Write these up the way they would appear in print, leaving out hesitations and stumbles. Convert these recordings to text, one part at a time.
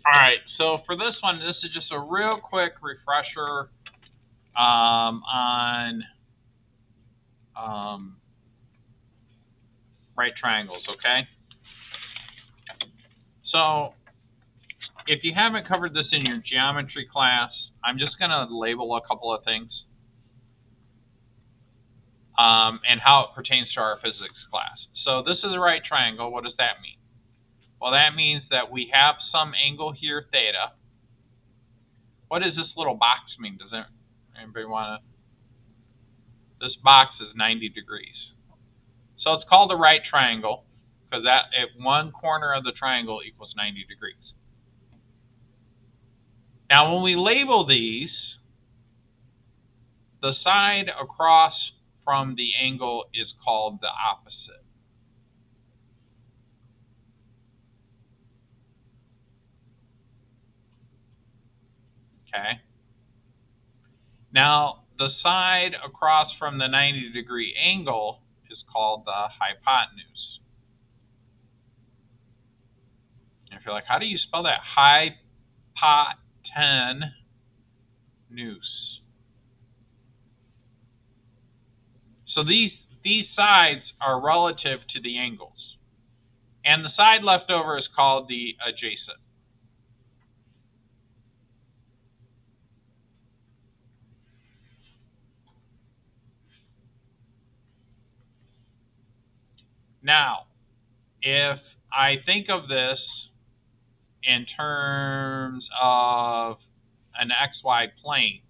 All right, so for this one, this is just a real quick refresher on um, right triangles, okay? So if you haven't covered this in your geometry class, I'm just going to label a couple of things and how it pertains to our physics class. So this is a right triangle. What does that mean? Well, that means that we have some angle here, theta. What does this little box mean? Does anybody want to? This box is 90 degrees. So it's called a right triangle because that at one corner of the triangle equals 90 degrees. Now, when we label these, the side across from the angle is called the opposite. Okay? Now, the side across from the 90-degree angle is called the hypotenuse. And if you're like, how do you spell that? Hypotenuse. So these sides are relative to the angles. And the side left over is called the adjacent. Now, if I think of this in terms of an xy plane,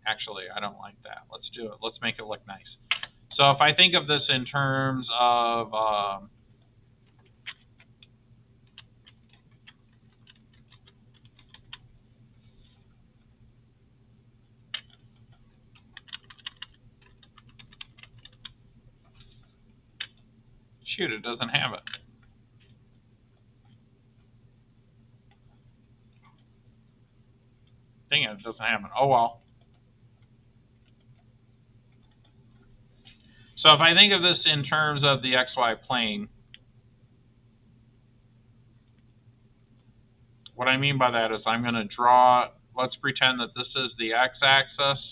actually, I don't like that. Let's do it. Let's make it look nice. So if I think of this in terms of shoot, it doesn't have it. Dang it, it doesn't have it. Oh well. So if I think of this in terms of the xy plane, what I mean by that is I'm going to draw, let's pretend that this is the x-axis.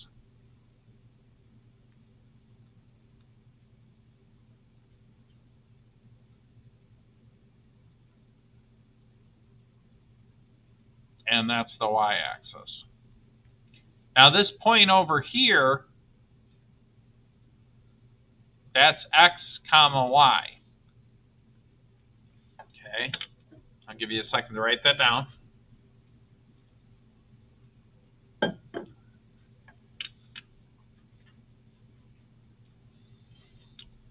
And that's the y-axis. Now this point over here, that's x comma y. Okay, I'll give you a second to write that down.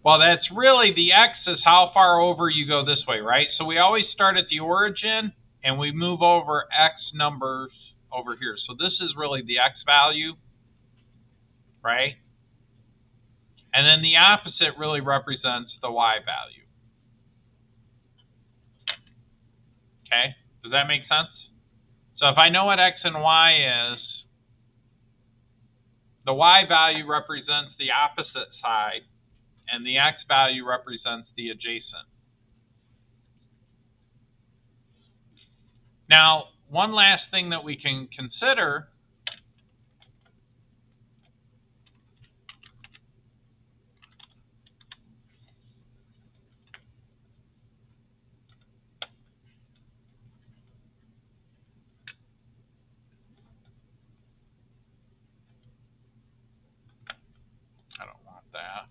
Well, that's really the x is how far over you go this way, right? So we always start at the origin and we move over x numbers over here. So this is really the x value, right? And then the opposite really represents the y value. Okay, does that make sense? So if I know what x and y is, the y value represents the opposite side, and the x value represents the adjacent. Now, one last thing that we can consider I don't want that.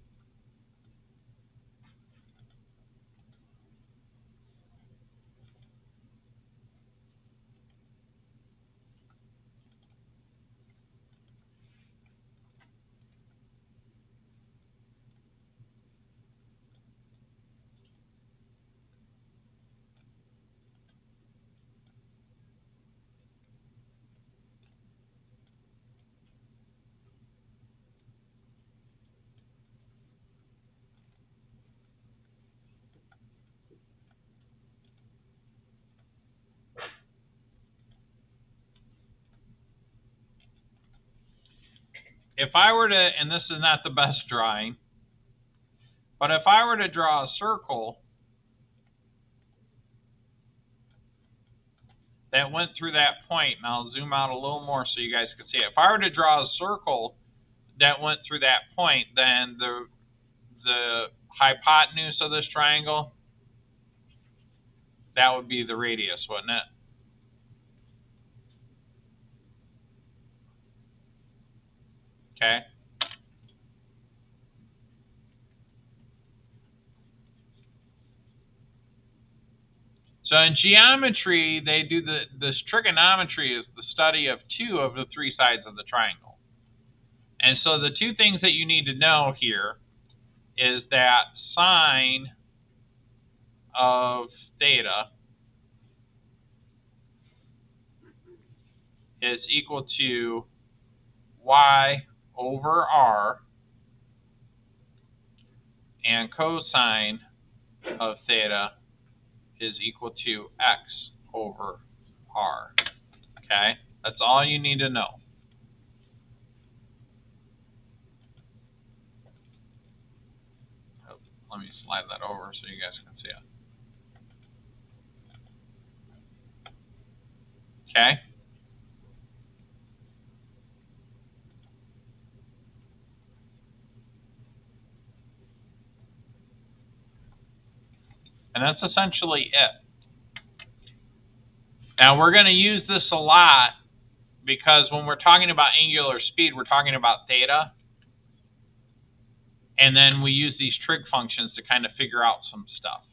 If I were to, and this is not the best drawing, but if I were to draw a circle that went through that point, and I'll zoom out a little more so you guys can see it. If I were to draw a circle that went through that point, then the hypotenuse of this triangle, that would be the radius, wouldn't it? Okay. So in geometry, they do this trigonometry is the study of two of the three sides of the triangle. And so the two things that you need to know here is that sine of theta is equal to y over r, and cosine of theta is equal to x over r. Okay? That's all you need to know. Let me slide that over so you guys can see it. Okay? And that's essentially it. Now, we're going to use this a lot because when we're talking about angular speed, we're talking about theta. And then we use these trig functions to kind of figure out some stuff.